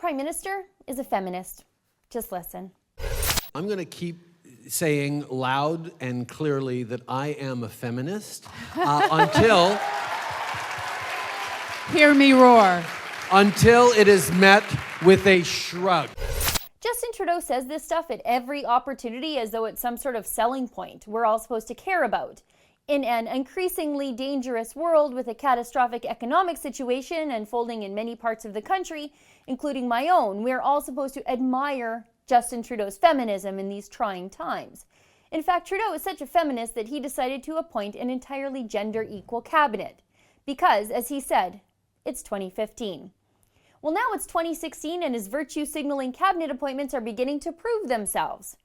Prime Minister is a feminist. Just listen. I'm going to keep saying loud and clearly that I am a feminist until... Hear me roar. Until it is met with a shrug. Justin Trudeau says this stuff at every opportunity as though it's some sort of selling point we're all supposed to care about. In an increasingly dangerous world with a catastrophic economic situation unfolding in many parts of the country, including my own, we're all supposed to admire Justin Trudeau's feminism in these trying times. In fact, Trudeau is such a feminist that he decided to appoint an entirely gender-equal cabinet. Because, as he said, it's 2015. Well, now it's 2016 and his virtue-signaling cabinet appointments are beginning to prove themselves.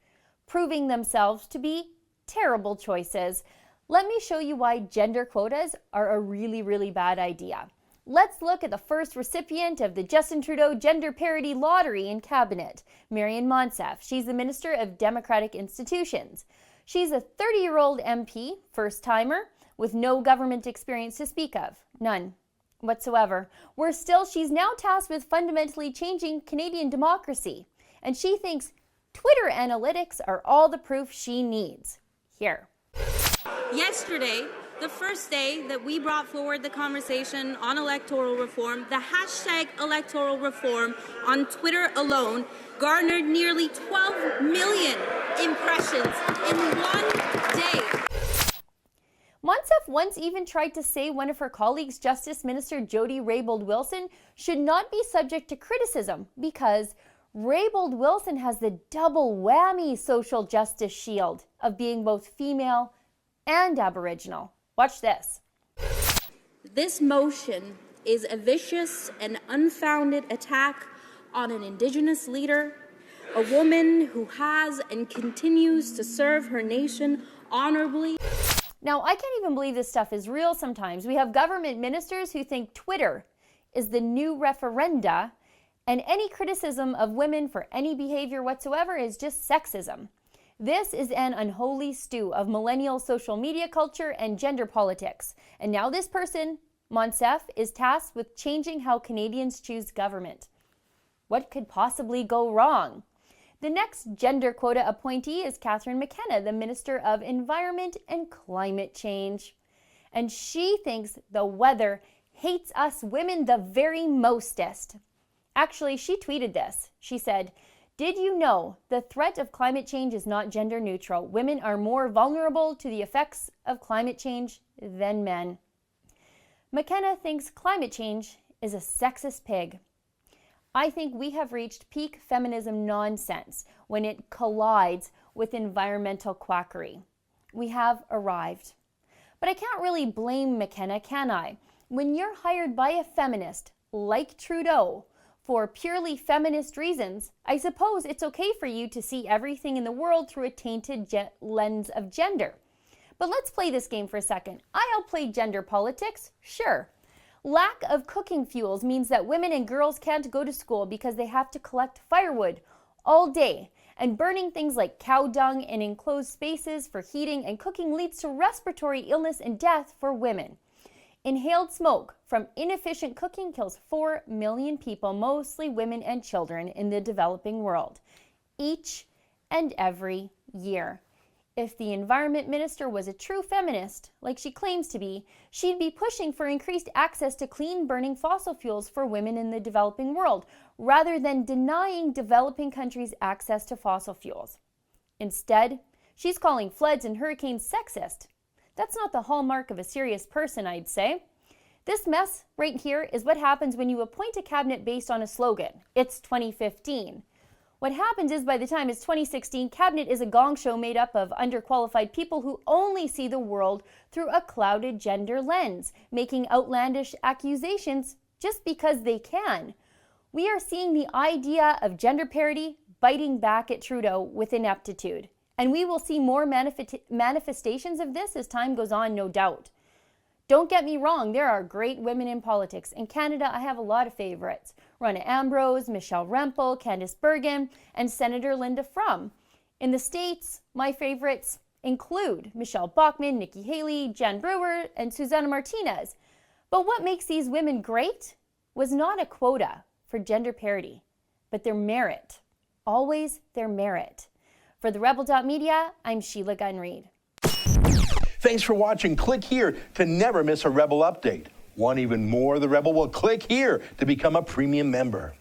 Proving themselves to be terrible choices. Let me show you why gender quotas are a really, really bad idea. Let's look at the first recipient of the Justin Trudeau Gender Parity Lottery in Cabinet, Marion Monsef. She's the Minister of Democratic Institutions. She's a 30-year-old MP, first-timer, with no government experience to speak of. None whatsoever. Worse still, she's now tasked with fundamentally changing Canadian democracy. And she thinks Twitter analytics are all the proof she needs. Here. Yesterday, the first day that we brought forward the conversation on electoral reform, the hashtag electoral reform on Twitter alone garnered nearly 12 million impressions in one day. Monsef once even tried to say one of her colleagues, Justice Minister Jody Raybould-Wilson, should not be subject to criticism because Raybould-Wilson has the double whammy social justice shield of being both female and Aboriginal. Watch this. This motion is a vicious and unfounded attack on an Indigenous leader, a woman who has and continues to serve her nation honorably. Now, I can't even believe this stuff is real sometimes. We have government ministers who think Twitter is the new referenda, and any criticism of women for any behavior whatsoever is just sexism. This is an unholy stew of millennial social media culture and gender politics. And now this person, Monsef, is tasked with changing how Canadians choose government. What could possibly go wrong? The next gender quota appointee is Catherine McKenna, the Minister of Environment and Climate Change. And she thinks the weather hates us women the very mostest. Actually, she tweeted this. She said, "Did you know the threat of climate change is not gender neutral? Women are more vulnerable to the effects of climate change than men." McKenna thinks climate change is a sexist pig. I think we have reached peak feminism nonsense when it collides with environmental quackery. We have arrived. But I can't really blame McKenna, can I? When you're hired by a feminist like Trudeau for purely feminist reasons, I suppose it's okay for you to see everything in the world through a tainted lens of gender. But let's play this game for a second. I'll play gender politics, sure. Lack of cooking fuels means that women and girls can't go to school because they have to collect firewood all day. And burning things like cow dung in enclosed spaces for heating and cooking leads to respiratory illness and death for women. Inhaled smoke from inefficient cooking kills 4 million people, mostly women and children, in the developing world, each and every year. If the environment minister was a true feminist, like she claims to be, she'd be pushing for increased access to clean burning fossil fuels for women in the developing world, rather than denying developing countries access to fossil fuels. Instead, she's calling floods and hurricanes sexist. That's not the hallmark of a serious person, I'd say. This mess right here is what happens when you appoint a cabinet based on a slogan. It's 2015. What happens is by the time it's 2016, cabinet is a gong show made up of underqualified people who only see the world through a clouded gender lens, making outlandish accusations just because they can. We are seeing the idea of gender parity biting back at Trudeau with ineptitude. And we will see more manifestations of this as time goes on, no doubt. Don't get me wrong, there are great women in politics. In Canada, I have a lot of favorites. Rona Ambrose, Michelle Rempel, Candice Bergen, and Senator Linda Frum. In the States, my favorites include Michelle Bachmann, Nikki Haley, Jen Brewer, and Susana Martinez. But what makes these women great was not a quota for gender parity. but their merit. Always their merit. For TheRebel.media, I'm Sheila Gunn-Reid. Thanks for watching. Click here to never miss a Rebel update. Want even more of The Rebel? Well, click here to become a premium member.